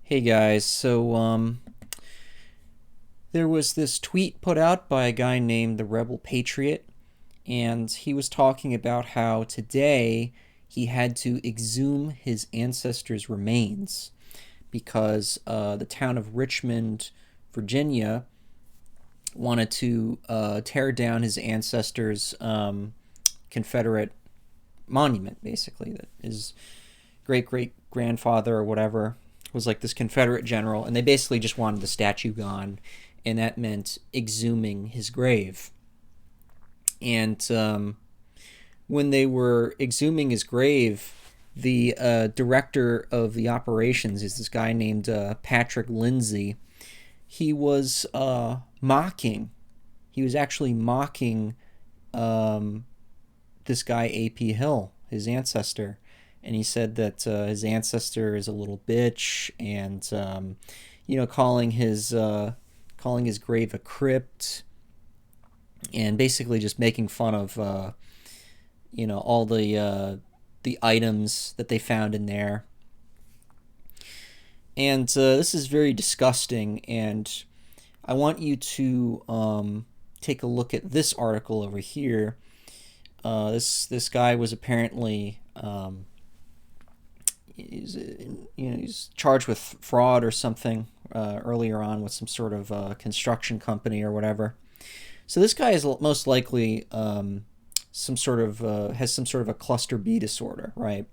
Hey guys, there was this tweet put out by a guy named the Rebel Patriot, and he was talking about how today he had to exhume his ancestors' remains because the town of Richmond, Virginia, wanted to tear down his ancestors' Confederate monument, basically, that his great great grandfather or whatever was like this Confederate general, and they basically just wanted the statue gone, and that meant exhuming his grave. And when they were exhuming his grave, the director of the operations is this guy named Patrick Lindsay. He was mocking. He was actually mocking this guy A.P. Hill, his ancestor, and he said that his ancestor is a little bitch, and calling his grave a crypt, and basically just making fun of all the items that they found in there. And this is very disgusting, and I want you to take a look at this article over here. This guy was apparently he's charged with fraud or something earlier on with some sort of construction company or whatever. So this guy is most likely some sort of has some sort of a cluster B disorder, right?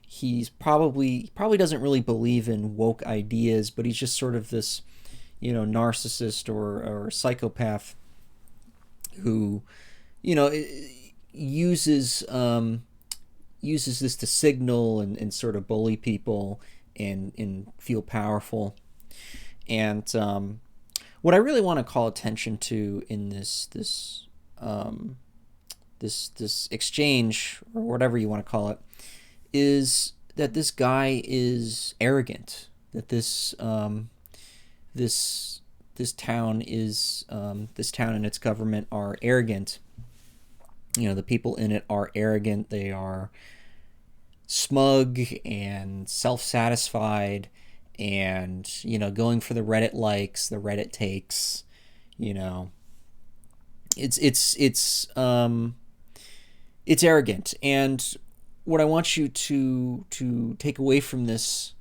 He's probably doesn't really believe in woke ideas, but he's just sort of this, narcissist or psychopath who, uses uses this to signal and sort of bully people and feel powerful. And what I really want to call attention to in this exchange, or whatever you want to call it, is that this guy is arrogant. That this town and its government are arrogant. The people in it are arrogant. They are smug and self-satisfied, and going for the Reddit likes, the Reddit takes. It's arrogant. And what I want you to take away from this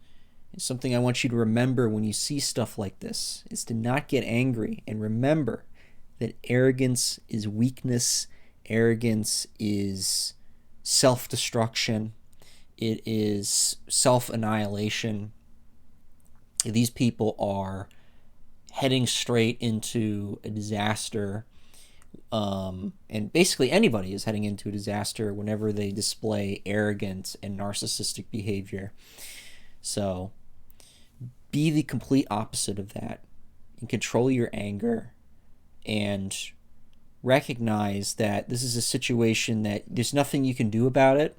is something I want you to remember when you see stuff like this, is to not get angry, and remember that arrogance is weakness. Arrogance is self-destruction. It is self-annihilation. These people are heading straight into a disaster. And basically anybody is heading into a disaster whenever they display arrogant and narcissistic behavior. So be the complete opposite of that, and control your anger, and recognize that this is a situation that there's nothing you can do about it.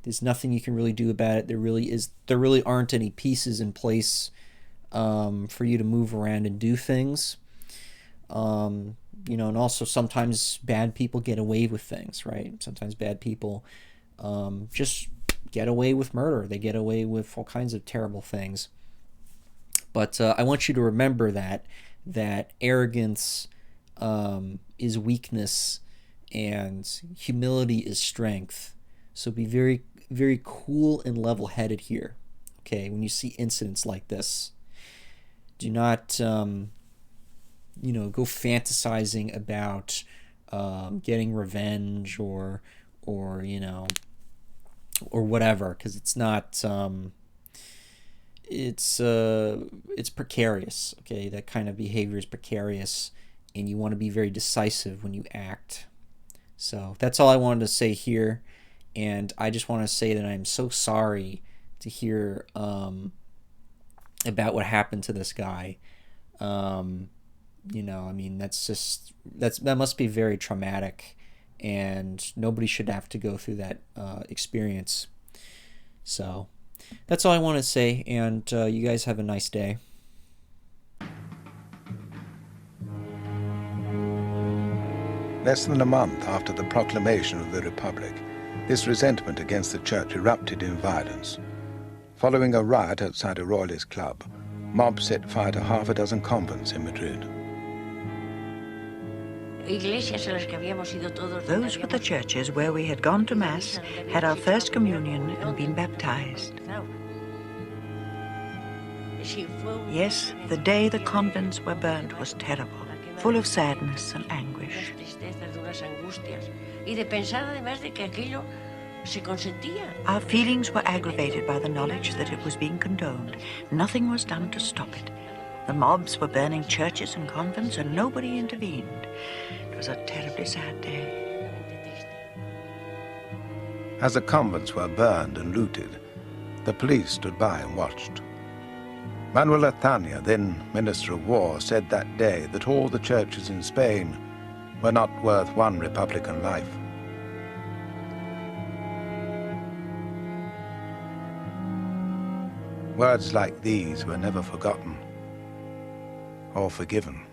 There's nothing you can really do about it. There really aren't any pieces in place for you to move around and do things. And also sometimes bad people get away with things, right? Sometimes bad people just get away with murder. They get away with all kinds of terrible things. But I want you to remember that arrogance is weakness, and humility is strength. So be very, very cool and level-headed here, okay, when you see incidents like this. Do not, go fantasizing about getting revenge or whatever, because it's not. It's precarious. Okay, that kind of behavior is precarious, and you want to be very decisive when you act. So that's all I wanted to say here, and I just want to say that I'm so sorry to hear about what happened to this guy. That must be very traumatic, and nobody should have to go through that experience. So that's all I want to say, and you guys have a nice day. Less than a month after the proclamation of the Republic, this resentment against the Church erupted in violence. Following a riot outside a royalist club, mobs set fire to half a dozen convents in Madrid. Those were the churches where we had gone to Mass, had our first communion, and been baptized. Yes, the day the convents were burnt was terrible, full of sadness and anguish. Our feelings were aggravated by the knowledge that it was being condoned. Nothing was done to stop it. The mobs were burning churches and convents, and nobody intervened. It was a terribly sad day. As the convents were burned and looted, the police stood by and watched. Manuel Azaña, then Minister of War, said that day that all the churches in Spain were not worth one Republican life. Words like these were never forgotten or forgiven.